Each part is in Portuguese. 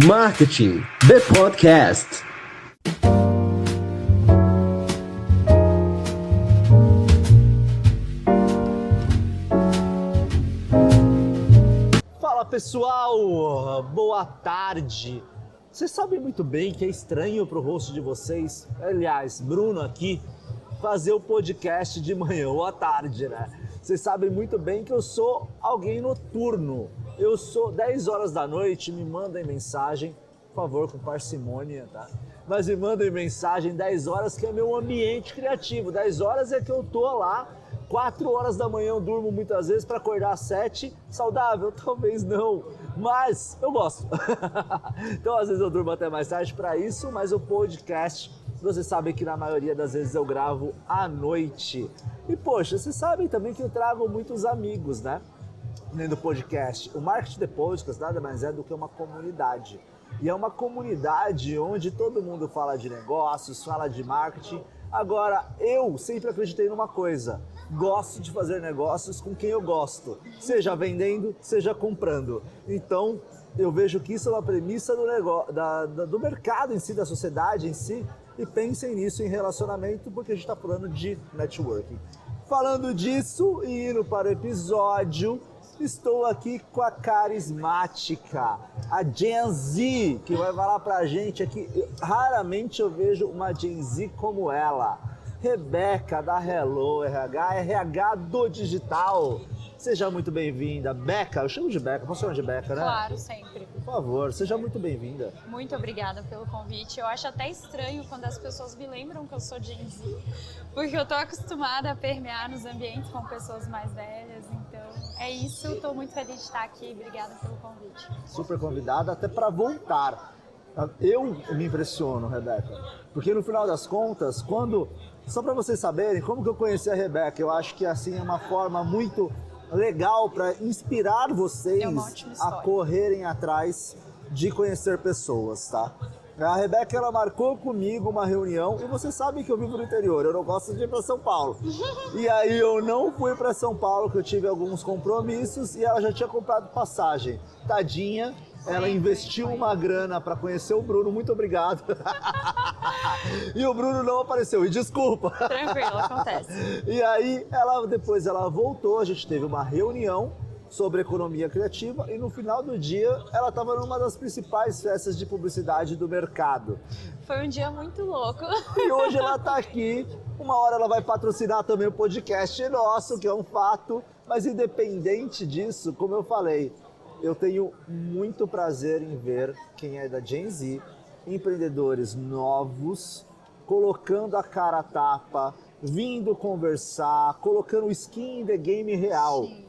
Marketing, the podcast. Fala pessoal, boa tarde. Vocês sabem muito bem que é estranho para o host de vocês, aliás, Bruno aqui, fazer o podcast de manhã ou à tarde, né? Vocês sabem muito bem que eu sou alguém noturno. Eu sou 10 horas da noite, me mandem mensagem, por favor, com parcimônia, tá? Mas me mandem mensagem 10 horas que é meu ambiente criativo. 10 horas é que eu tô lá, 4 horas da manhã eu durmo muitas vezes para acordar às 7. Saudável? Talvez não, mas eu gosto. Então às vezes eu durmo até mais tarde para isso, mas o podcast, vocês sabem que na maioria das vezes eu gravo à noite. E poxa, vocês sabem também que eu trago muitos amigos, né? Dentro do podcast. O Marketing The Podcast nada mais é do que uma comunidade. E é uma comunidade onde todo mundo fala de negócios, fala de marketing. Agora, eu sempre acreditei numa coisa. Gosto de fazer negócios com quem eu gosto. Seja vendendo, seja comprando. Então, eu vejo que isso é uma premissa do negócio, do mercado em si, da sociedade em si. E pensem nisso em relacionamento, porque a gente está falando de networking. Falando disso e indo para o episódio, estou aqui com a carismática, a Gen Z, que vai falar pra gente aqui. Raramente eu vejo uma Gen Z como ela. Rebeca, da Hello RH, RH do digital. Seja muito bem-vinda. Beca, eu chamo de Beca, posso chamar de Beca, né? Claro, sempre. Por favor, seja muito bem-vinda. Muito obrigada pelo convite. Eu acho até estranho quando as pessoas me lembram que eu sou Gen Z, porque eu tô acostumada a permear nos ambientes com pessoas mais velhas, então é isso. Estou muito feliz de estar aqui. Obrigada pelo convite. Super convidada, até para voltar. Eu me impressiono, Rebeca, porque no final das contas, só para vocês saberem como que eu conheci a Rebeca, eu acho que assim é uma forma muito legal para inspirar vocês a correrem atrás de conhecer pessoas, tá? A Rebeca, ela marcou comigo uma reunião e vocês sabem que eu vivo no interior, eu não gosto de ir para São Paulo. E aí eu não fui para São Paulo, que eu tive alguns compromissos e ela já tinha comprado passagem. Tadinha, ela investiu uma grana para conhecer o Bruno, muito obrigado. E o Bruno não apareceu, e desculpa. Tranquilo, acontece. E aí, depois ela voltou, a gente teve uma reunião sobre economia criativa e no final do dia ela estava numa das principais festas de publicidade do mercado. Foi um dia muito louco. E hoje ela está aqui, uma hora ela vai patrocinar também o podcast nosso, que é um fato, mas independente disso, como eu falei, eu tenho muito prazer em ver quem é da Gen Z, empreendedores novos, colocando a cara a tapa, vindo conversar, colocando o skin in the game real. Sim.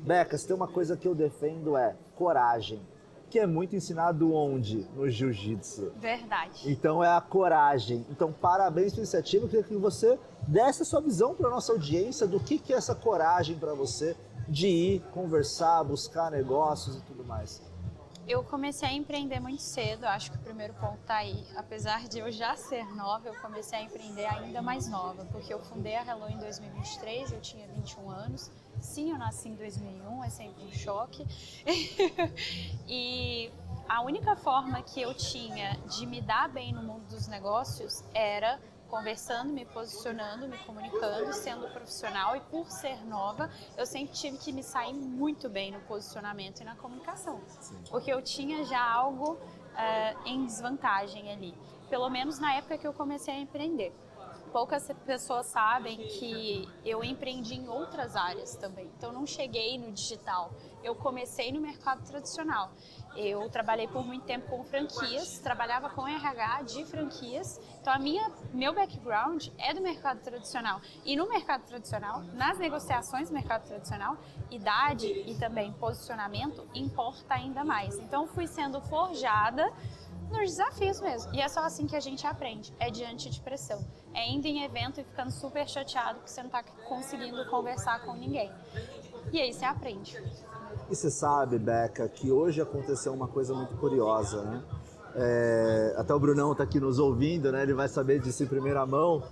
Beca, se tem uma coisa que eu defendo é coragem, que é muito ensinado onde? No jiu-jitsu. Verdade. Então é a coragem. Então parabéns pela iniciativa, eu queria que você desse a sua visão para a nossa audiência do que é essa coragem para você de ir conversar, buscar negócios e tudo mais. Eu comecei a empreender muito cedo, acho que o primeiro ponto tá aí. Apesar de eu já ser nova, eu comecei a empreender ainda mais nova, porque eu fundei a Hello em 2023, eu tinha 21 anos. Sim, eu nasci em 2001, é sempre um choque. E a única forma que eu tinha de me dar bem no mundo dos negócios era conversando, me posicionando, me comunicando, sendo profissional, e por ser nova, eu sempre tive que me sair muito bem no posicionamento e na comunicação. Sim. Porque eu tinha já algo em desvantagem ali, pelo menos na época que eu comecei a empreender. Poucas pessoas sabem que eu empreendi em outras áreas também, então não cheguei no digital, eu comecei no mercado tradicional. Eu trabalhei por muito tempo com franquias, trabalhava com RH de franquias, então meu background é do mercado tradicional. E no mercado tradicional, nas negociações do mercado tradicional, idade e também posicionamento importa ainda mais. Então fui sendo forjada nos desafios mesmo. E é só assim que a gente aprende, é diante de pressão. É indo em evento e ficando super chateado porque você não está conseguindo conversar com ninguém. E aí você aprende. E você sabe, Beca, que hoje aconteceu uma coisa muito curiosa, né? Até o Brunão está aqui nos ouvindo, né? Ele vai saber disso em primeira mão.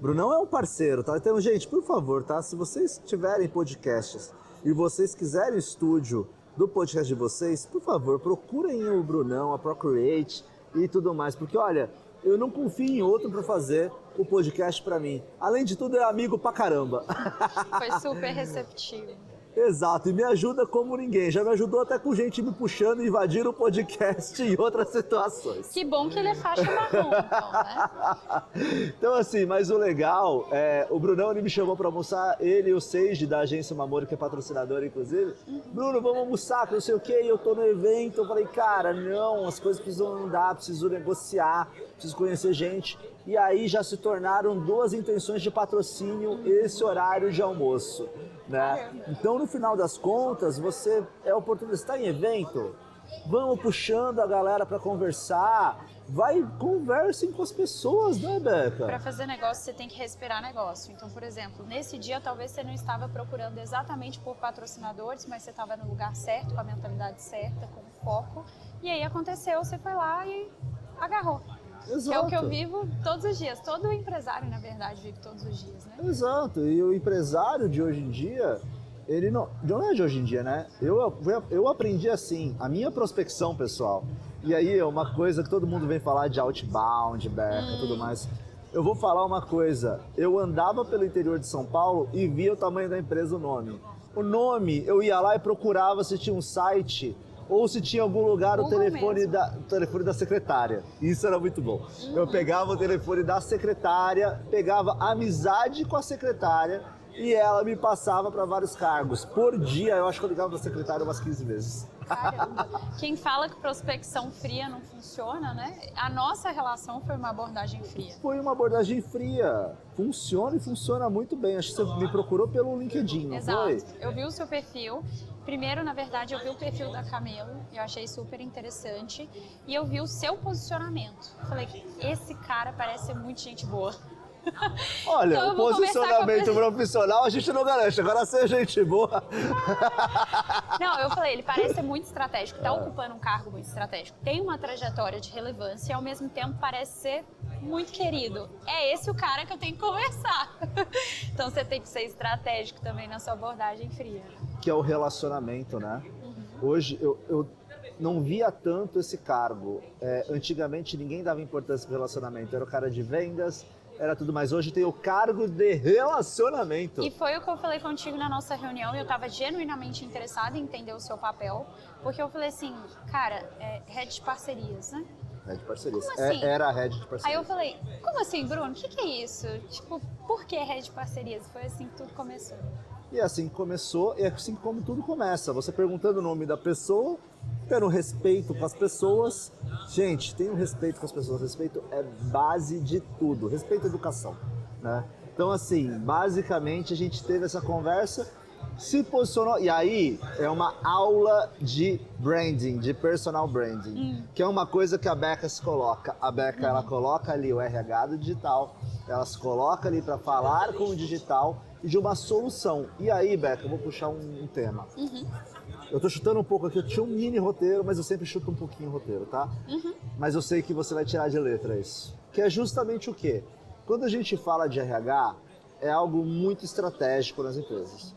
Brunão é um parceiro, tá? Então, gente, por favor, tá? Se vocês tiverem podcasts e vocês quiserem estúdio do podcast de vocês, por favor, procurem o Brunão, a Procreate e tudo mais, porque olha, eu não confio em outro para fazer o podcast para mim. Além de tudo, é amigo pra caramba. Foi super receptivo. Exato, e me ajuda como ninguém. Já me ajudou até com gente me puxando e invadir o podcast em outras situações. Que bom que ele é faixa marrom, então, né? Então assim, mas o legal, o Brunão ele me chamou pra almoçar, ele e o Seiji da agência Mamori, que é patrocinador inclusive. Bruno, vamos almoçar, que não sei o que, e eu tô no evento. Eu falei, cara, não, as coisas precisam andar, preciso negociar, preciso conhecer gente. E aí já se tornaram 2 intenções de patrocínio esse horário de almoço, né? Então no final das contas, você oportunidade, está em evento, vamos puxando a galera para conversar, conversem com as pessoas, né, Beca? Para fazer negócio, você tem que respirar negócio. Então, por exemplo, nesse dia, talvez você não estava procurando exatamente por patrocinadores, mas você estava no lugar certo, com a mentalidade certa, com o foco. E aí aconteceu, você foi lá e agarrou. Exato. Que é o que eu vivo todos os dias. Todo empresário, na verdade, vive todos os dias, né? Exato. E o empresário de hoje em dia, ele não é de hoje em dia, né? Eu aprendi assim, a minha prospecção, pessoal. E aí é uma coisa que todo mundo vem falar de outbound, Beca, tudo mais. Eu vou falar uma coisa. Eu andava pelo interior de São Paulo e via o tamanho da empresa, o nome. O nome, eu ia lá e procurava se tinha um site ou se tinha algum lugar o telefone da secretária. Isso era muito bom. Eu pegava o telefone da secretária, pegava amizade com a secretária e ela me passava para vários cargos. Por dia, eu acho que eu ligava para a secretária umas 15 vezes. Caramba. Quem fala que prospecção fria não funciona, né? A nossa relação foi uma abordagem fria. Foi uma abordagem fria. Funciona e funciona muito bem. Acho que você me procurou pelo LinkedIn, não foi? Exato. Eu vi o seu perfil. Primeiro, na verdade, eu vi o perfil da Camelo, eu achei super interessante, e eu vi o seu posicionamento. Falei, esse cara parece ser muito gente boa. Olha, então, o posicionamento profissional a gente não garante, agora ser gente boa. Não, eu falei, ele parece ser muito estratégico, tá ocupando um cargo muito estratégico, tem uma trajetória de relevância e ao mesmo tempo parece ser muito querido. É esse o cara que eu tenho que conversar. Então você tem que ser estratégico também na sua abordagem fria. Que é o relacionamento, né? Hoje eu não via tanto esse cargo. Antigamente ninguém dava importância pro relacionamento, era o cara de vendas, era tudo mais. Hoje tem o cargo de relacionamento. E foi o que eu falei contigo na nossa reunião, e eu estava genuinamente interessada em entender o seu papel, porque eu falei assim, cara, head de parcerias, né? Head de parcerias. Como assim? Era a head de parcerias. Aí eu falei, como assim, Bruno? O que é isso? Tipo, por que head de parcerias? Foi assim que tudo começou. E assim que começou, e assim como tudo começa. Você perguntando o nome da pessoa, tendo respeito com as pessoas. Gente, tenham respeito com as pessoas. Respeito é base de tudo. Respeito é educação, né? Então, assim, basicamente a gente teve essa conversa, se posicionou. E aí é uma aula de branding, de personal branding, que é uma coisa que a Beca se coloca. A Beca, ela coloca ali o RH do digital, ela se coloca ali para falar com o digital e de uma solução. E aí, Beca, eu vou puxar um tema. Eu tô chutando um pouco aqui, eu tinha um mini roteiro, mas eu sempre chuto um pouquinho o roteiro, tá? Mas eu sei que você vai tirar de letra isso. Que é justamente o quê? Quando a gente fala de RH, é algo muito estratégico nas empresas.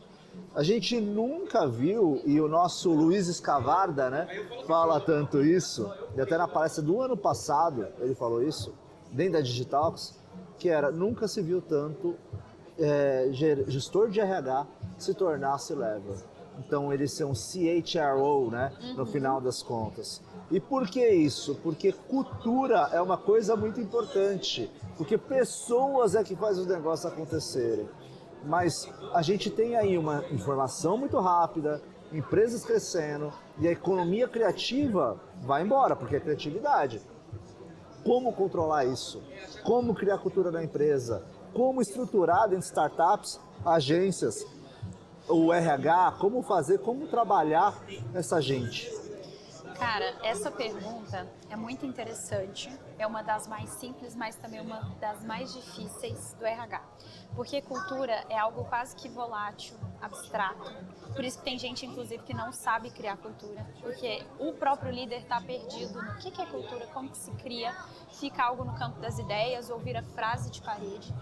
A gente nunca viu, e o nosso Luiz Escavarda, né, fala tanto isso, e até na palestra do ano passado ele falou isso, dentro da Digitalx, que era, nunca se viu tanto gestor de RH se tornar C-Level. Então ele ser um CHRO, né, no final das contas. E por que isso? Porque cultura é uma coisa muito importante, porque pessoas é que fazem os negócios acontecerem. Mas a gente tem aí uma informação muito rápida, empresas crescendo, e a economia criativa vai embora, porque é criatividade. Como controlar isso? Como criar cultura na empresa? Como estruturar dentro de startups, agências, o RH, como fazer, como trabalhar essa gente? Cara, essa pergunta é muito interessante, é uma das mais simples, mas também uma das mais difíceis do RH. Porque cultura é algo quase que volátil, abstrato. Por isso que tem gente, inclusive, que não sabe criar cultura. Porque o próprio líder está perdido no que é cultura, como que se cria, fica algo no campo das ideias ou vira frase de parede.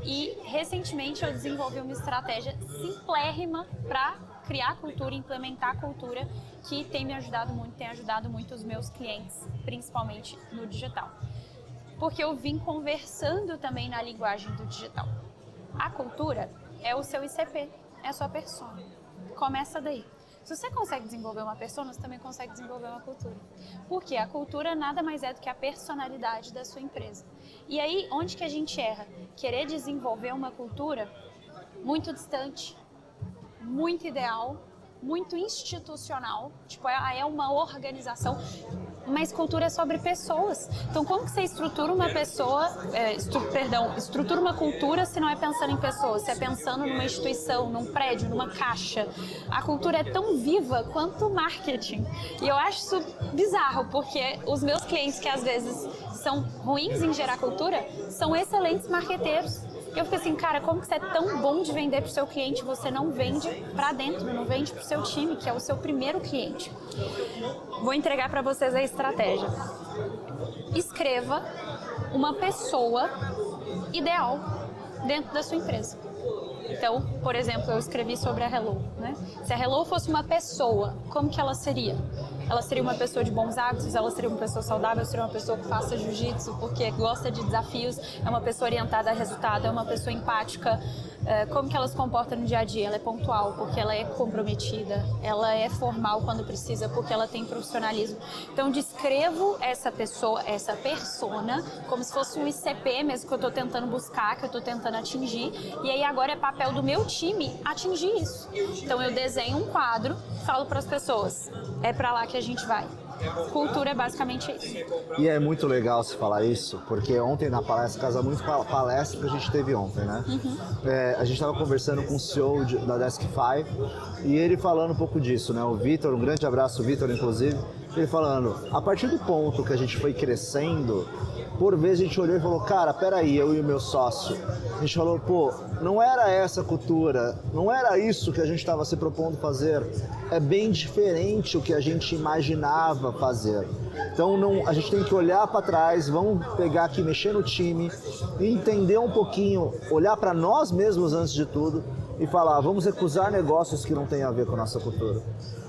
E, recentemente, eu desenvolvi uma estratégia simplérrima para criar cultura, implementar cultura, que tem me ajudado muito, tem ajudado muito os meus clientes, principalmente no digital. Porque eu vim conversando também na linguagem do digital. A cultura é o seu ICP, é a sua persona. Começa daí. Se você consegue desenvolver uma persona, você também consegue desenvolver uma cultura. Porque a cultura nada mais é do que a personalidade da sua empresa. E aí, onde que a gente erra? Querer desenvolver uma cultura muito distante, muito ideal, muito institucional, tipo, é uma organização, mas cultura é sobre pessoas. Então, como que você estrutura uma pessoa, estrutura uma cultura se não é pensando em pessoas, se é pensando numa instituição, num prédio, numa caixa? A cultura é tão viva quanto o marketing. E eu acho isso bizarro, porque os meus clientes que às vezes são ruins em gerar cultura, são excelentes marqueteiros. Eu fico assim, cara, como que você é tão bom de vender pro seu cliente, você não vende pra dentro, não vende pro seu time, que é o seu primeiro cliente? Vou entregar pra vocês a estratégia. Escreva uma pessoa ideal dentro da sua empresa. Então, por exemplo, eu escrevi sobre a Hello, né? Se a Hello fosse uma pessoa, como que ela seria? Ela seria uma pessoa de bons hábitos, ela seria uma pessoa saudável, seria uma pessoa que faça jiu-jitsu porque gosta de desafios, é uma pessoa orientada a resultado, é uma pessoa empática. Como que ela se comporta no dia a dia? Ela é pontual porque ela é comprometida, ela é formal quando precisa porque ela tem profissionalismo. Então, descrevo essa pessoa, essa persona, como se fosse um ICP mesmo que eu estou tentando buscar, que eu estou tentando atingir. E aí agora é papel do meu time atingir isso. Então, eu desenho um quadro, falo para as pessoas, é para lá que a gente vai. Cultura é basicamente isso. E é muito legal se falar isso, porque ontem na palestra, casa muito com a palestra que a gente teve ontem, né? A gente estava conversando com o CEO da Deskify e ele falando um pouco disso, né? O Vitor, um grande abraço, Vitor, inclusive, ele falando, a partir do ponto que a gente foi crescendo, por vezes a gente olhou e falou, cara, peraí, eu e o meu sócio, a gente falou, pô, não era essa a cultura, não era isso que a gente estava se propondo fazer, é bem diferente o que a gente imaginava fazer. Então a gente tem que olhar para trás, vamos pegar aqui, mexer no time, entender um pouquinho, olhar para nós mesmos antes de tudo e falar, vamos recusar negócios que não têm a ver com a nossa cultura.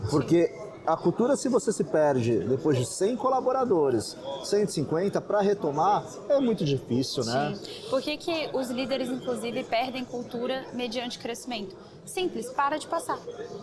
Porque a cultura, se você se perde depois de 100 colaboradores, 150, para retomar, é muito difícil, né? Sim. Por que os líderes, inclusive, perdem cultura mediante crescimento? Simples, para de passar.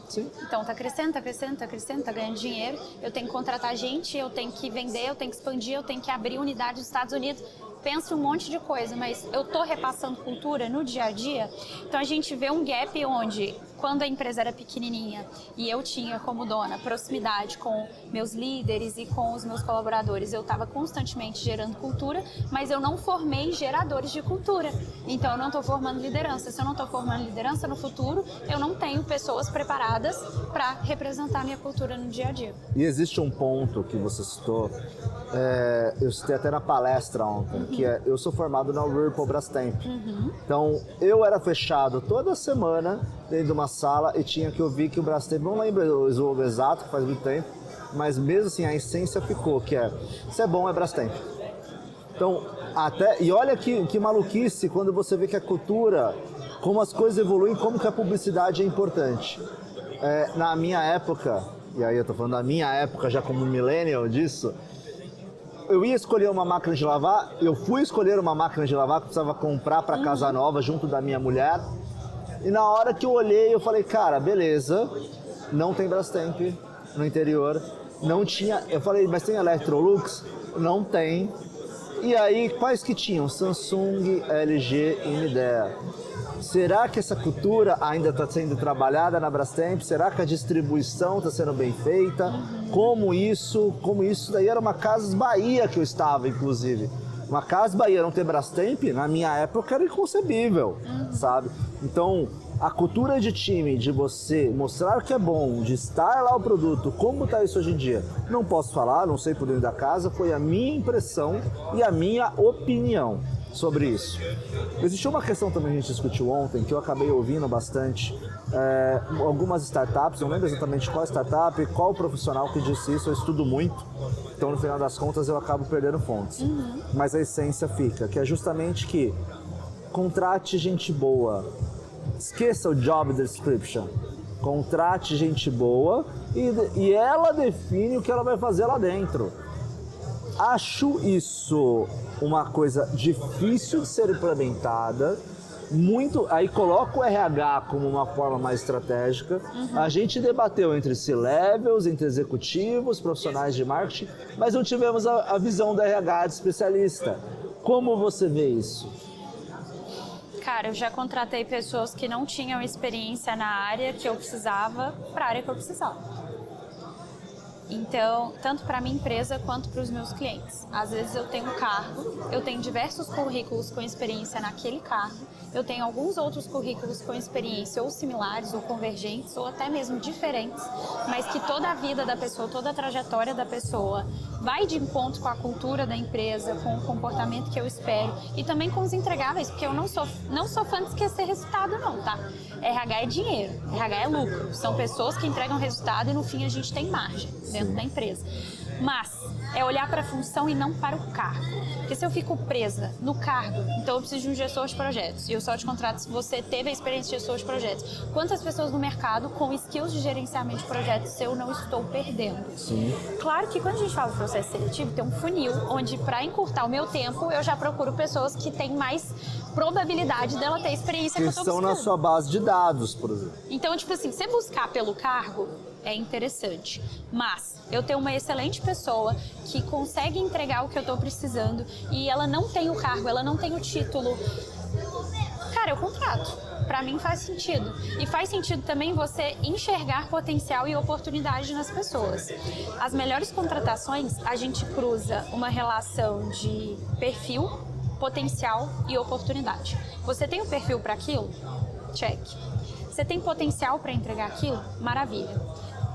Sim. Então, tá crescendo, tá ganhando dinheiro, eu tenho que contratar gente, eu tenho que vender, eu tenho que expandir, eu tenho que abrir unidade nos Estados Unidos. Penso um monte de coisa, mas eu tô repassando cultura no dia a dia. Então a gente vê um gap onde, quando a empresa era pequenininha e eu tinha como dona proximidade com meus líderes e com os meus colaboradores, eu estava constantemente gerando cultura, mas eu não formei geradores de cultura. Então eu não estou formando liderança. Se eu não estou formando liderança no futuro, eu não tenho pessoas preparadas para representar a minha cultura no dia a dia. E existe um ponto que você citou, eu citei até na palestra ontem, que é, eu sou formado na Whirlpool Brastemp. Então, eu era fechado toda semana dentro de uma sala e tinha que ouvir que o Brastemp, não lembro o slogan exato, faz muito tempo, mas mesmo assim a essência ficou, que é, se é bom é Brastemp. Então, e olha que maluquice quando você vê que a cultura, como as coisas evoluem, como que a publicidade é importante. Na minha época, e aí eu tô falando da minha época já como millennial disso, eu ia escolher uma máquina de lavar, eu fui escolher uma máquina de lavar que eu precisava comprar para casa nova junto da minha mulher. E na hora que eu olhei, eu falei, cara, beleza, não tem Brastemp no interior, não tinha, eu falei, mas tem Electrolux? Não tem. E aí, quais que tinham? Samsung, LG e Midea. Será que essa cultura ainda está sendo trabalhada na Brastemp? Será que a distribuição está sendo bem feita? Como isso daí era uma Casas Bahia que eu estava, inclusive. Uma Casas Bahia não ter Brastemp, na minha época era inconcebível, sabe? Então, a cultura de time, de você mostrar que é bom, de estar lá o produto, como está isso hoje em dia, não posso falar, não sei por dentro da casa, foi a minha impressão e a minha opinião sobre isso. Existiu uma questão também que a gente discutiu ontem, que eu acabei ouvindo bastante, algumas startups, não lembro exatamente qual startup, qual profissional que disse isso, eu estudo muito, então no final das contas eu acabo perdendo fontes. Mas a essência fica, que é justamente que contrate gente boa, esqueça o job description. Contrate gente boa e ela define o que ela vai fazer lá dentro. Acho isso uma coisa difícil de ser implementada. Aí coloca o RH como uma forma mais estratégica. A gente debateu entre C-levels, entre executivos, profissionais de marketing, mas não tivemos a visão da RH de especialista. Como você vê isso? Cara, eu já contratei pessoas que não tinham experiência na área que eu precisava, para a área que eu precisava. Então, tanto para a minha empresa quanto para os meus clientes. Às vezes eu tenho um cargo, eu tenho diversos currículos com experiência naquele cargo, eu tenho alguns outros currículos com experiência ou similares, ou convergentes, ou até mesmo diferentes, mas que toda a vida da pessoa, toda a trajetória da pessoa vai de encontro com a cultura da empresa, com o comportamento que eu espero e também com os entregáveis, porque eu não sou fã de esquecer resultado não, tá? RH é dinheiro, RH é lucro, são pessoas que entregam resultado e no fim a gente tem margem dentro da empresa. Mas é olhar para a função e não para o cargo. Porque se eu fico presa no cargo, então eu preciso de um gestor de projetos. E eu só te contrato se você teve a experiência de gestor de projetos. Quantas pessoas no mercado com skills de gerenciamento de projetos eu não estou perdendo? Sim. Claro que quando a gente fala de processo seletivo, tem um funil onde para encurtar o meu tempo, eu já procuro pessoas que têm mais probabilidade dela ter a experiência que eu estou buscando. Que estão na sua base de dados, por exemplo. Então, tipo assim, você buscar pelo cargo é interessante, mas eu tenho uma excelente pessoa que consegue entregar o que eu estou precisando e ela não tem o cargo, ela não tem o título. Cara, eu contrato. Pra mim faz sentido. E faz sentido também você enxergar potencial e oportunidade nas pessoas. As melhores contratações, a gente cruza uma relação de perfil, potencial e oportunidade. Você tem o perfil para aquilo? Check. Você tem potencial para entregar aquilo? Maravilha.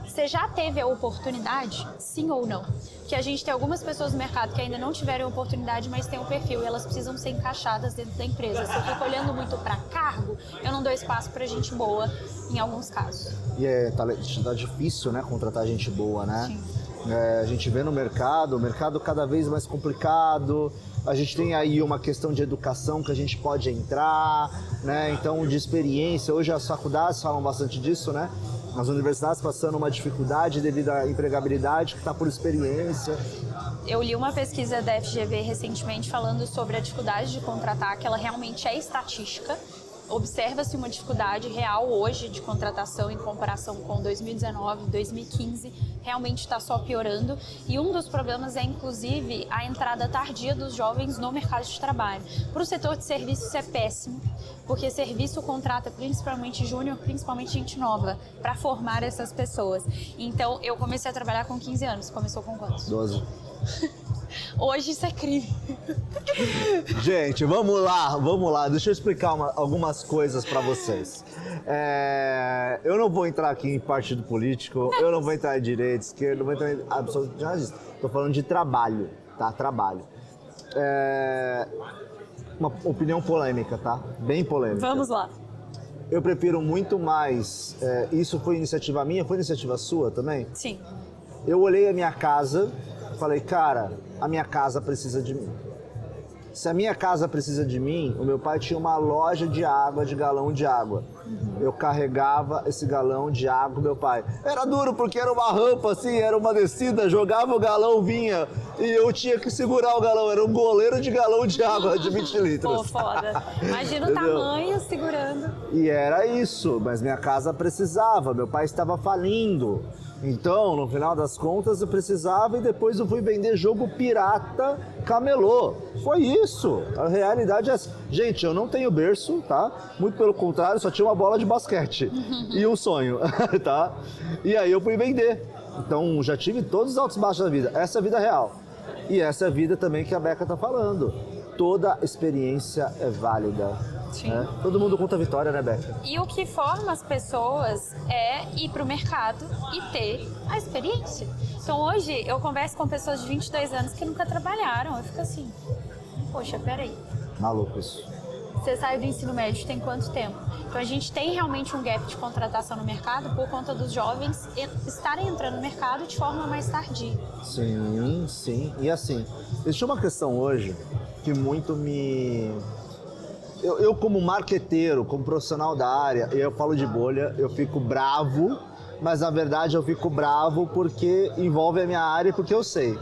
Você já teve a oportunidade? Sim ou não? Que a gente tem algumas pessoas no mercado que ainda não tiveram oportunidade, mas têm um perfil e elas precisam ser encaixadas dentro da empresa. Se eu fico olhando muito para cargo, eu não dou espaço para gente boa em alguns casos. E tá difícil, né, contratar gente boa, né? Sim. A gente vê no mercado, o mercado cada vez mais complicado. A gente tem aí uma questão de educação que a gente pode entrar, né? Então, de experiência. Hoje as faculdades falam bastante disso, né? As universidades passando uma dificuldade devido à empregabilidade que está por experiência. Eu li uma pesquisa da FGV recentemente falando sobre a dificuldade de contratar, que ela realmente é estatística. Observa-se uma dificuldade real hoje de contratação em comparação com 2019, 2015, realmente está só piorando. E um dos problemas é, inclusive, a entrada tardia dos jovens no mercado de trabalho. Para o setor de serviços isso é péssimo, porque serviço contrata principalmente júnior, principalmente gente nova, para formar essas pessoas. Então, eu comecei a trabalhar com 15 anos. Começou com quantos? 12. Hoje isso é crime. Gente, vamos lá. Deixa eu explicar algumas coisas para vocês. Eu não vou entrar aqui em partido político, eu não vou entrar em direita, esquerda, não vou entrar em absolutamente nada disso. Estou falando de trabalho, tá? Trabalho. Uma opinião polêmica, tá? Bem polêmica. Vamos lá. Eu prefiro muito mais... isso foi iniciativa minha? Foi iniciativa sua também? Sim. Eu olhei a minha casa... Falei, cara, a minha casa precisa de mim. Se a minha casa precisa de mim, o meu pai tinha uma loja de água, de galão de água. Eu carregava esse galão de água com meu pai. Era duro porque era uma rampa assim, era uma descida, jogava o galão, vinha. E eu tinha que segurar o galão, era um goleiro de galão de água de 20 litros. Pô, foda. Imagina o tamanho segurando. E era isso, mas minha casa precisava, meu pai estava falindo. Então, no final das contas, eu precisava e depois eu fui vender jogo pirata camelô. Foi isso. A realidade é essa. Gente, eu não tenho berço, tá? Muito pelo contrário, só tinha uma bola de basquete e um sonho, tá? E aí eu fui vender. Então, já tive todos os altos e baixos da vida. Essa é a vida real. E essa é a vida também que a Becca tá falando. Toda experiência é válida. Sim. Né? Todo mundo conta vitória, né, Becca? E o que forma as pessoas é ir para o mercado e ter a experiência. Então hoje eu converso com pessoas de 22 anos que nunca trabalharam. Eu fico assim, poxa, peraí. Maluco isso. Você saiu do ensino médio tem quanto tempo? Então a gente tem realmente um gap de contratação no mercado por conta dos jovens estarem entrando no mercado de forma mais tardia. Sim, sim. E assim, existe uma questão hoje que muito me eu como marqueteiro, como profissional da área, eu falo de bolha, eu fico bravo, mas na verdade eu fico bravo porque envolve a minha área e porque eu sei.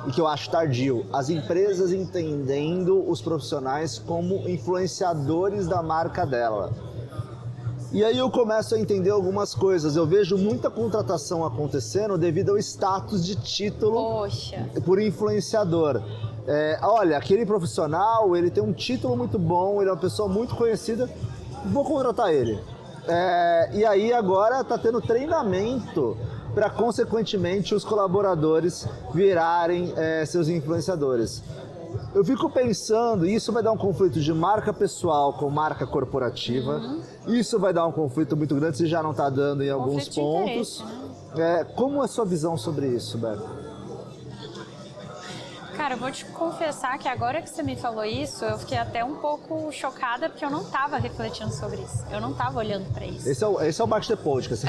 E que eu acho tardio. As empresas entendendo os profissionais como influenciadores da marca dela. E aí eu começo a entender algumas coisas. Eu vejo muita contratação acontecendo devido ao status de título Poxa. por influenciador. Olha, aquele profissional, ele tem um título muito bom, ele é uma pessoa muito conhecida, vou contratar ele. E aí agora está tendo treinamento para, consequentemente, os colaboradores virarem seus influenciadores. Eu fico pensando, isso vai dar um conflito de marca pessoal com marca corporativa, isso vai dar um conflito muito grande, se já não está dando em alguns pontos. Como é a sua visão sobre isso, Beca? Cara, eu vou te confessar que agora que você me falou isso, eu fiquei até um pouco chocada porque eu não estava refletindo sobre isso. Eu não estava olhando para isso. Esse é o Marketing Podcast.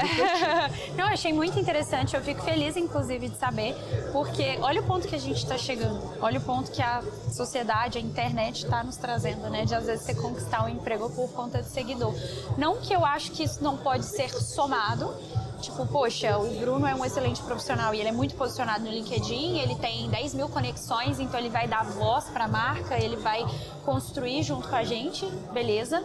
Não, eu achei muito interessante. Eu fico feliz, inclusive, de saber, porque olha o ponto que a gente está chegando. Olha o ponto que a sociedade, a internet está nos trazendo, né? De às vezes você conquistar um emprego por conta de seguidor. Não que eu acho que isso não pode ser somado. Tipo, poxa, o Bruno é um excelente profissional e ele é muito posicionado no LinkedIn, ele tem 10 mil conexões, então ele vai dar voz para a marca, ele vai construir junto com a gente, beleza,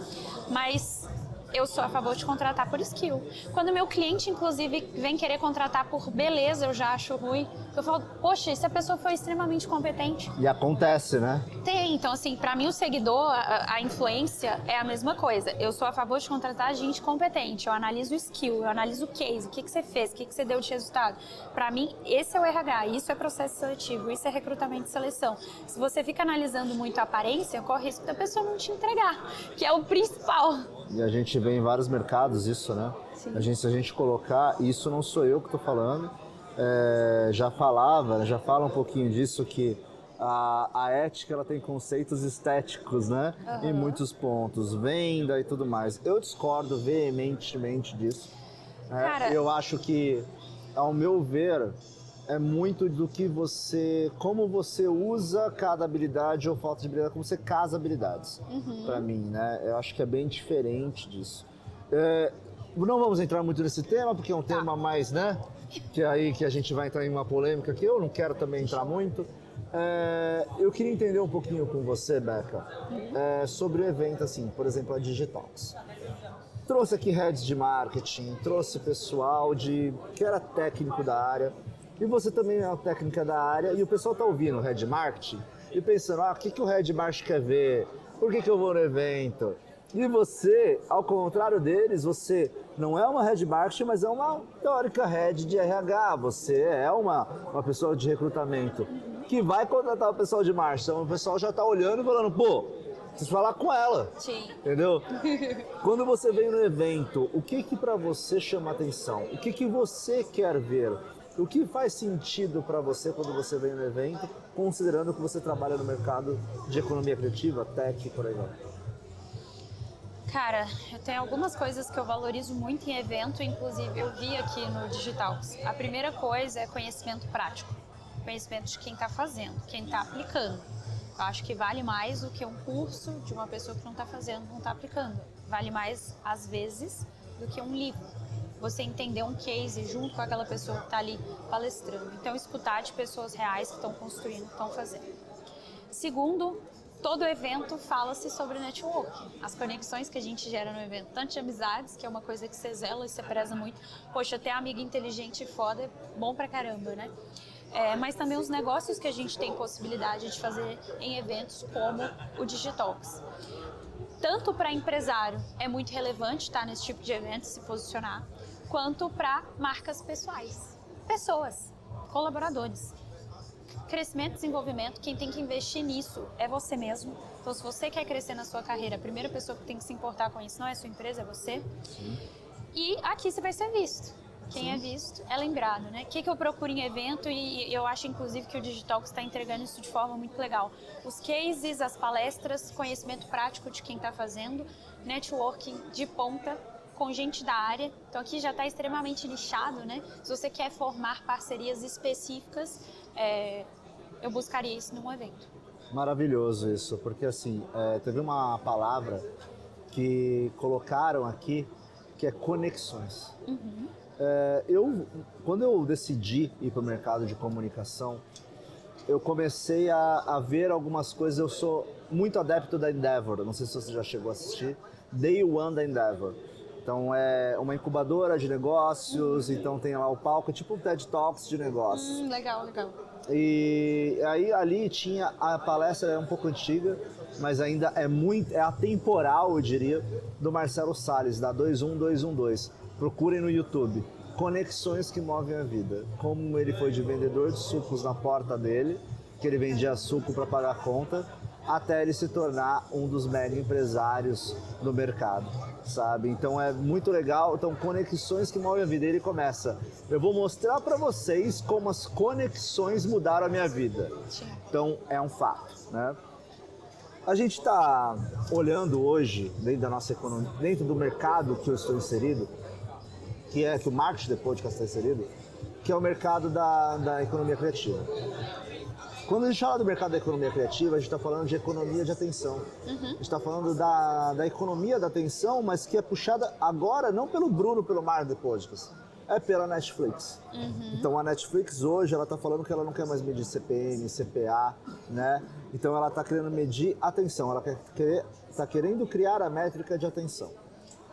mas eu sou a favor de contratar por skill. Quando meu cliente, inclusive, vem querer contratar por beleza, eu já acho ruim. Eu falo, poxa, se a pessoa foi extremamente competente. E acontece, né? Tem, então assim, pra mim o seguidor, a influência é a mesma coisa. Eu sou a favor de contratar gente competente, eu analiso o skill, eu analiso o case, o que você fez, o que você deu de resultado. Pra mim, esse é o RH, isso é processo seletivo, isso é recrutamento e seleção. Se você fica analisando muito a aparência, corre risco da pessoa não te entregar, que é o principal. E a gente vê em vários mercados isso, né? Sim. Se a gente colocar, isso não sou eu que estou falando, já fala um pouquinho disso, que a ética ela tem conceitos estéticos, né? Em muitos pontos, venda e tudo mais. Eu discordo veementemente disso. Cara, eu acho que, ao meu ver, é muito do que como você usa cada habilidade ou falta de habilidade, como você casa habilidades, pra mim, né? Eu acho que é bem diferente disso. Não vamos entrar muito nesse tema, porque é um tema mais, né? Que é aí que a gente vai entrar em uma polêmica que eu não quero também entrar muito. Eu queria entender um pouquinho com você, Beca, sobre o evento, assim, por exemplo, a Digitalks. Trouxe aqui heads de marketing, trouxe pessoal que era técnico da área, e você também é uma técnica da área, e o pessoal tá ouvindo o head marketing e pensando, o que o head marketing quer ver? Por que eu vou no evento? E você, ao contrário deles, você não é uma head marketing, mas é uma teórica head de RH. Você é uma pessoa de recrutamento que vai contratar o pessoal de marketing. Então o pessoal já está olhando e falando, pô, preciso falar com ela. Sim. Entendeu? Quando você vem no evento, o que para você chama atenção? O que você quer ver? O que faz sentido para você quando você vem no evento, considerando que você trabalha no mercado de economia criativa, tech e por aí vai? Cara, eu tenho algumas coisas que eu valorizo muito em evento, inclusive eu vi aqui no Digitalks. A primeira coisa é conhecimento prático, conhecimento de quem está fazendo, quem está aplicando. Eu acho que vale mais do que um curso de uma pessoa que não está fazendo, não está aplicando. Vale mais, às vezes, do que um livro. Você entender um case junto com aquela pessoa que está ali palestrando. Então, escutar de pessoas reais que estão construindo, que estão fazendo. Segundo, todo evento fala-se sobre networking, as conexões que a gente gera no evento, tanto de amizades, que é uma coisa que você zela e você preza muito. Poxa, ter amigo inteligente e foda é bom pra caramba, né? Mas também os negócios que a gente tem possibilidade de fazer em eventos como o Digitalks. Tanto para empresário é muito relevante estar nesse tipo de evento, se posicionar, quanto para marcas pessoais, pessoas, colaboradores. Crescimento e desenvolvimento, quem tem que investir nisso é você mesmo. Então, se você quer crescer na sua carreira, a primeira pessoa que tem que se importar com isso não é a sua empresa, é você. Sim. E aqui você vai ser visto. Quem Sim. é visto é lembrado, né? O que eu procuro em evento, e eu acho, inclusive, que o Digitalks está entregando isso de forma muito legal. Os cases, as palestras, conhecimento prático de quem está fazendo, networking de ponta, com gente da área. Então, aqui já está extremamente nichado, né? Se você quer formar parcerias específicas, eu buscaria isso num evento. Maravilhoso isso, porque assim, teve uma palavra que colocaram aqui que é conexões. Quando eu decidi ir para o mercado de comunicação, eu comecei a ver algumas coisas. Eu sou muito adepto da Endeavor, não sei se você já chegou a assistir, Day One da Endeavor. Então é uma incubadora de negócios, então tem lá o palco, tipo um TED Talks de negócios. Legal. E aí ali tinha, a palestra é um pouco antiga, mas ainda é atemporal, eu diria, do Marcelo Salles, da 21212. Procurem no YouTube. Conexões que movem a vida. Como ele foi de vendedor de sucos na porta dele, que ele vendia suco para pagar a conta, até ele se tornar um dos mega empresários do mercado, sabe? Então é muito legal. Então, conexões que movem a vida. Ele começa: eu vou mostrar para vocês como as conexões mudaram a minha vida. Então é um fato, né? A gente está olhando hoje, dentro da nossa economia, dentro do mercado que eu estou inserido, que o marketing de podcast está inserido, que é o mercado da economia criativa. Quando a gente fala do mercado da economia criativa, a gente está falando de economia de atenção. A gente está falando da economia da atenção, mas que é puxada agora não pelo Bruno, pelo Mar de Podcast, é pela Netflix. Então a Netflix hoje, ela está falando que ela não quer mais medir CPM, CPA, né? Então ela está querendo medir atenção, ela está querendo criar a métrica de atenção.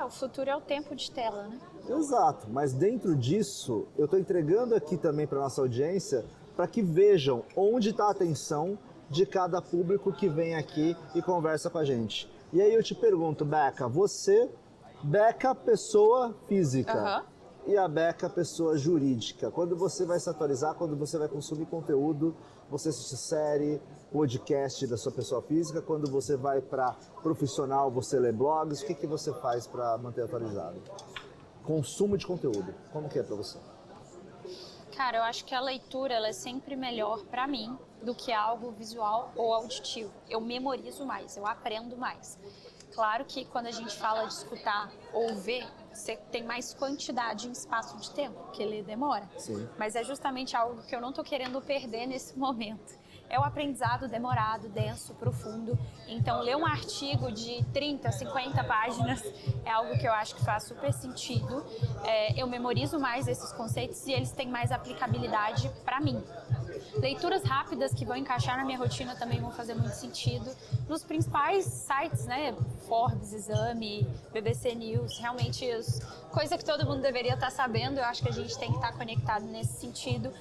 O futuro é o tempo de tela, né? Exato, mas dentro disso, eu estou entregando aqui também para nossa audiência para que vejam onde está a atenção de cada público que vem aqui e conversa com a gente. E aí eu te pergunto, Beca, Beca, pessoa física, e a Beca, pessoa jurídica. Quando você vai se atualizar, quando você vai consumir conteúdo, você assiste série, podcast da sua pessoa física, quando você vai para profissional, você lê blogs, o que você faz para manter atualizado? Consumo de conteúdo, como que é para você? Cara, eu acho que a leitura ela é sempre melhor para mim do que algo visual ou auditivo. Eu memorizo mais, eu aprendo mais. Claro que quando a gente fala de escutar ou ver, você tem mais quantidade em espaço de tempo, porque ler demora. Sim. Mas é justamente algo que eu não estou querendo perder nesse momento. É o aprendizado demorado, denso, profundo. Então, ler um artigo de 30, 50 páginas é algo que eu acho que faz super sentido. Eu memorizo mais esses conceitos e eles têm mais aplicabilidade para mim. Leituras rápidas que vão encaixar na minha rotina também vão fazer muito sentido. Nos principais sites, né? Forbes, Exame, BBC News, realmente coisa que todo mundo deveria estar sabendo. Eu acho que a gente tem que estar conectado nesse sentido.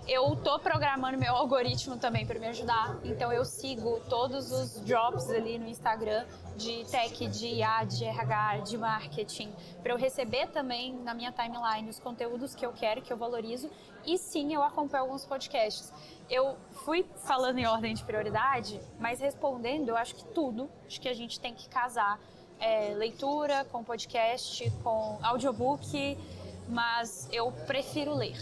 Eu tô programando meu algoritmo também para me ajudar, então eu sigo todos os drops ali no Instagram de tech, de IA, de RH, de marketing, para eu receber também na minha timeline os conteúdos que eu quero, que eu valorizo, e sim, eu acompanho alguns podcasts. Eu fui falando em ordem de prioridade, mas respondendo, eu acho que tudo, acho que a gente tem que casar leitura com podcast, com audiobook, mas eu prefiro ler.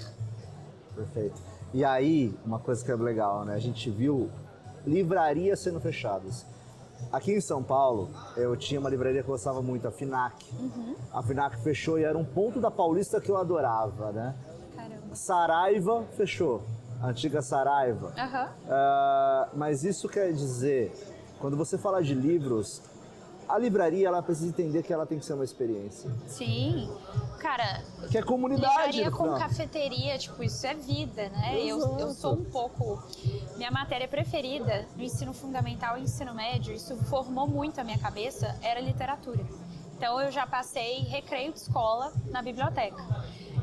Perfeito. E aí, uma coisa que é legal, né? A gente viu livrarias sendo fechadas. Aqui em São Paulo, eu tinha uma livraria que eu gostava muito, a FINAC. A FINAC fechou e era um ponto da Paulista que eu adorava, né? Caramba. Saraiva fechou, a antiga Saraiva. Mas isso quer dizer, quando você fala de livros, a livraria ela precisa entender que ela tem que ser uma experiência. Sim, cara, que é comunidade. Livraria com cafeteria, tipo, isso é vida, né? Eu sou um pouco... Minha matéria preferida no ensino fundamental e ensino médio, isso formou muito a minha cabeça, era literatura. Então eu já passei recreio de escola na biblioteca.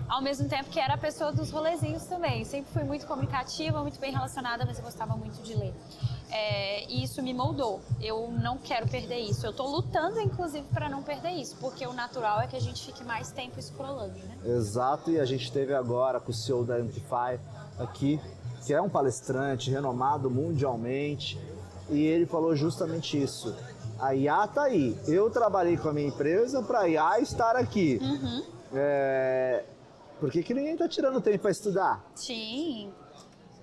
Ao mesmo tempo que era a pessoa dos rolezinhos também. Sempre fui muito comunicativa, muito bem relacionada, mas eu gostava muito de ler. E isso me moldou. Eu não quero perder isso. Eu tô lutando, inclusive, para não perder isso, porque o natural é que a gente fique mais tempo scrollando, né? Exato, e a gente teve agora com o CEO da Amplify aqui, que é um palestrante renomado mundialmente, e ele falou justamente isso. A IA tá aí. Eu trabalhei com a minha empresa para a IA estar aqui. Por que ninguém tá tirando tempo para estudar? Sim.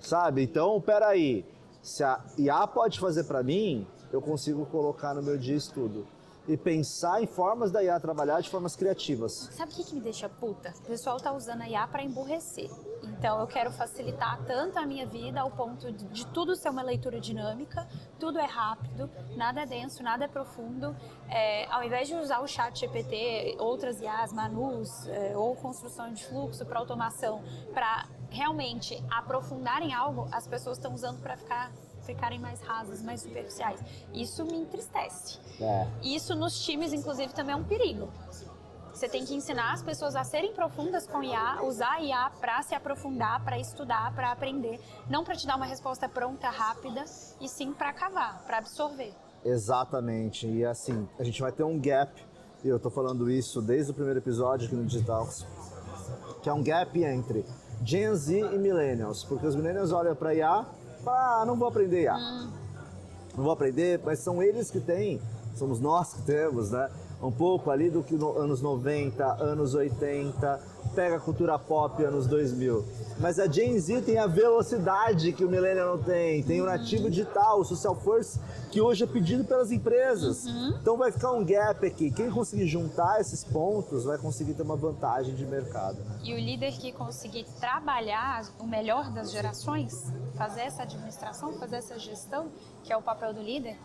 Sabe? Então, peraí. Se a IA pode fazer para mim, eu consigo colocar no meu dia estudo. e pensar em formas da IA trabalhar de formas criativas. Sabe o que me deixa puta? O pessoal tá usando a IA para emburrecer. Então eu quero facilitar tanto a minha vida ao ponto de tudo ser uma leitura dinâmica, tudo é rápido, nada é denso, nada é profundo. Ao invés de usar o chat GPT, outras IAs, Manus, ou construção de fluxo para automação, para realmente aprofundarem algo, as pessoas estão usando para ficarem mais rasas, mais superficiais. Isso me entristece. Isso nos times, inclusive, também é um perigo. Você tem que ensinar as pessoas a serem profundas com IA, usar a IA para se aprofundar, para estudar, para aprender, não para te dar uma resposta pronta, rápida, e sim para cavar, para absorver. Exatamente. E assim, a gente vai ter um gap, e eu tô falando isso desde o primeiro episódio aqui no Digitalks, que é um gap entre Gen Z e Millennials, porque os Millennials olham para IA e falam, não vou aprender IA. Não vou aprender, mas são eles que têm, somos nós que temos, né? Um pouco ali do que anos 90, anos 80, pega a cultura pop anos 2000. Mas a Gen Z tem a velocidade que o Millennial não tem o nativo digital, o social first, que hoje é pedido pelas empresas. Então vai ficar um gap aqui. Quem conseguir juntar esses pontos vai conseguir ter uma vantagem de mercado. Né? E o líder que conseguir trabalhar o melhor das gerações, fazer essa administração, fazer essa gestão, que é o papel do líder,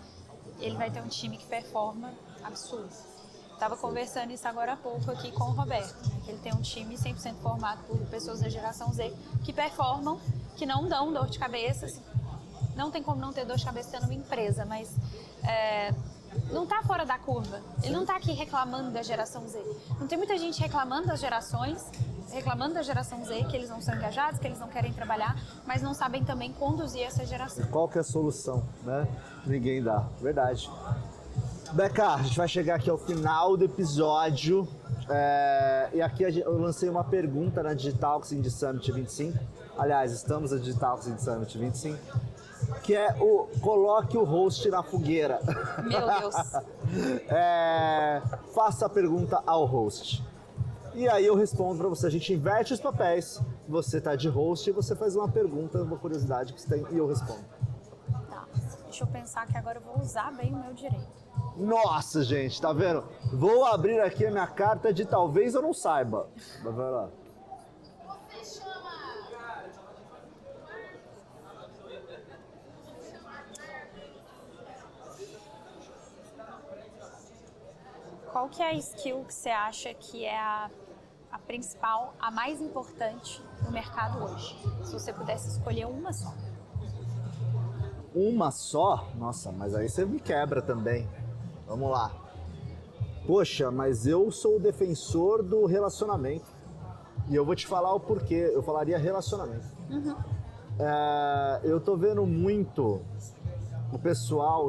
ele vai ter um time que performa absurdo. Estava conversando isso agora há pouco aqui com o Roberto, né, que ele tem um time 100% formado por pessoas da geração Z que performam, que não dão dor de cabeça. Assim, não tem como não ter dor de cabeça tendo uma empresa, mas não está fora da curva. Ele não está aqui reclamando da geração Z. Não tem muita gente reclamando das gerações, reclamando da geração Z, que eles não são engajados, que eles não querem trabalhar, mas não sabem também conduzir essa geração. Qual que é a solução, né? Ninguém dá. Verdade. Beca, a gente vai chegar aqui ao final do episódio e aqui eu lancei uma pergunta na Digitalks Indie Summit 25. Aliás, estamos na Digitalks Indie Summit 25, que é o coloque o host na fogueira. Meu Deus. Faça a pergunta ao host. E aí eu respondo para você, a gente inverte os papéis, você tá de host e você faz uma pergunta, uma curiosidade que você tem e eu respondo. Tá, deixa eu pensar que agora eu vou usar bem o meu direito. Nossa, gente, tá vendo? Vou abrir aqui a minha carta de talvez eu não saiba. Vai lá. Qual que é a skill que você acha que é a principal, a mais importante no mercado hoje? Se você pudesse escolher uma só. Uma só? Nossa, mas aí você me quebra também. Vamos lá. Poxa, mas eu sou o defensor do relacionamento. E eu vou te falar o porquê. Eu falaria relacionamento. Eu tô vendo muito o pessoal...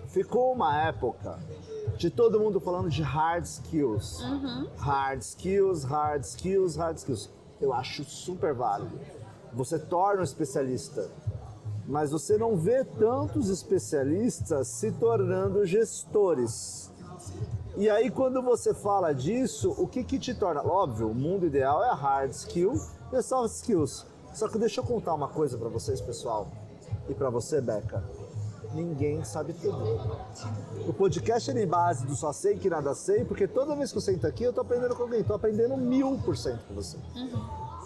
ficou uma época de todo mundo falando de hard skills. Hard skills, hard skills, hard skills. Eu acho super válido. Você torna um especialista. Mas você não vê tantos especialistas se tornando gestores. E aí quando você fala disso, o que te torna? Óbvio, o mundo ideal é hard skill e soft skills. Só que deixa eu contar uma coisa pra vocês, pessoal. E pra você, Beca. Ninguém sabe tudo. O podcast é em base do só sei que nada sei, porque toda vez que eu sento aqui eu tô aprendendo com alguém. Tô aprendendo 1000% com você.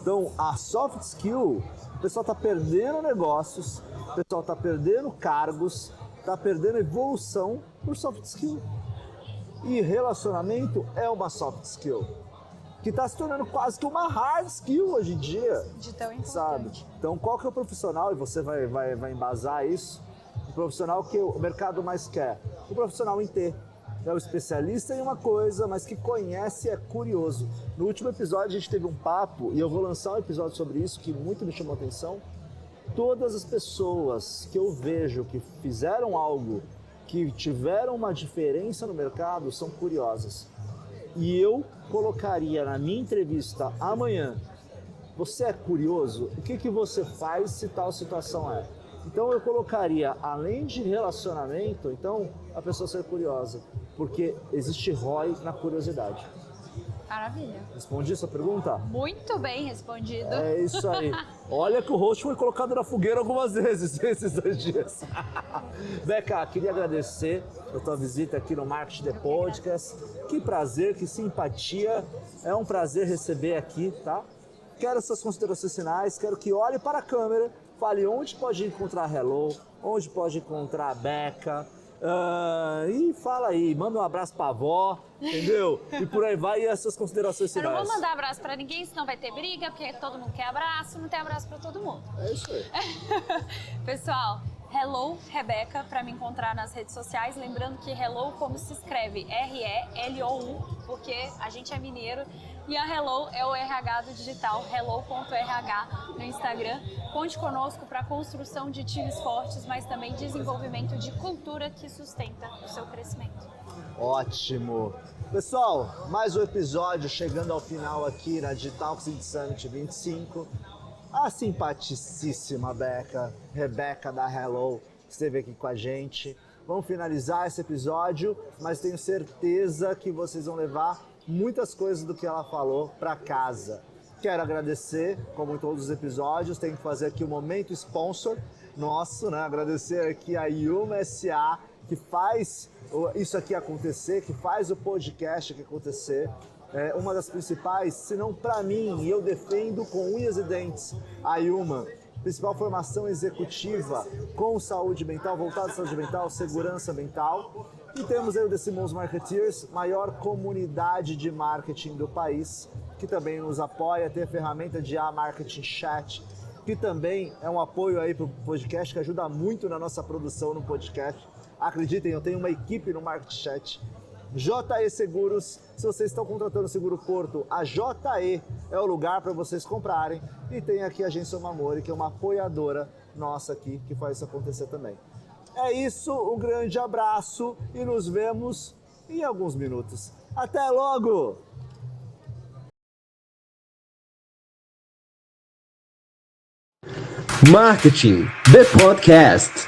Então, a soft skill, o pessoal tá perdendo negócios, o pessoal tá perdendo cargos, tá perdendo evolução por soft skill. E relacionamento é uma soft skill, que tá se tornando quase que uma hard skill hoje em dia. De tão importante. Sabe? Então, qual que é o profissional, e você vai embasar isso, o profissional que o mercado mais quer? O profissional em T. É o especialista em uma coisa, mas que conhece e é curioso. No último episódio a gente teve um papo, e eu vou lançar um episódio sobre isso que muito me chamou a atenção. Todas as pessoas que eu vejo que fizeram algo, que tiveram uma diferença no mercado, são curiosas. E eu colocaria na minha entrevista amanhã, você é curioso? O que você faz se tal situação é? Então eu colocaria, além de relacionamento, então a pessoa ser curiosa, porque existe ROI na curiosidade. Maravilha. Respondi sua pergunta? Muito bem respondido. É isso aí. Olha que o host foi colocado na fogueira algumas vezes esses 2 dias. Beca, queria agradecer a tua visita aqui no Marketing The Podcast. Que prazer, que simpatia. É um prazer receber aqui, tá? Quero suas considerações finais, quero que olhe para a câmera, fale onde pode encontrar Hello, onde pode encontrar a Beca. E fala aí, manda um abraço pra avó, entendeu? E por aí vai, e as suas considerações Eu finais. não vou mandar abraço pra ninguém, senão vai ter briga, porque todo mundo quer abraço, não tem abraço pra todo mundo. É isso aí. Pessoal, Hello Rebeca para me encontrar nas redes sociais. Lembrando que Hello como se escreve R-E-L-O-U, porque a gente é mineiro. E a Hello é o RH do digital, hello.rh no Instagram. Conte conosco para a construção de times fortes, mas também desenvolvimento de cultura que sustenta o seu crescimento. Ótimo. Pessoal, mais um episódio chegando ao final aqui na Digital Summit 25. A simpaticíssima Rebeca da Hello esteve aqui com a gente. Vamos finalizar esse episódio, mas tenho certeza que vocês vão levar muitas coisas do que ela falou para casa. Quero agradecer, como em todos os episódios, tenho que fazer aqui o momento sponsor nosso, né? Agradecer aqui a Yuma S.A., que faz isso aqui acontecer, que faz o podcast aqui acontecer. É uma das principais, se não para mim, e eu defendo com unhas e dentes, a Yuma. Principal formação executiva com saúde mental, voltada à saúde mental, segurança mental. E temos aí o The Simons Marketeers, maior comunidade de marketing do país, que também nos apoia, tem a ferramenta de A-Marketing Chat, que também é um apoio aí para o podcast, que ajuda muito na nossa produção no podcast. Acreditem, eu tenho uma equipe no Marketing Chat. JE Seguros, se vocês estão contratando Seguro Porto, a JE é o lugar para vocês comprarem. E tem aqui a Agência Mamori, que é uma apoiadora nossa aqui, que faz isso acontecer também. É isso, um grande abraço e nos vemos em alguns minutos. Até logo! Marketing The Podcast.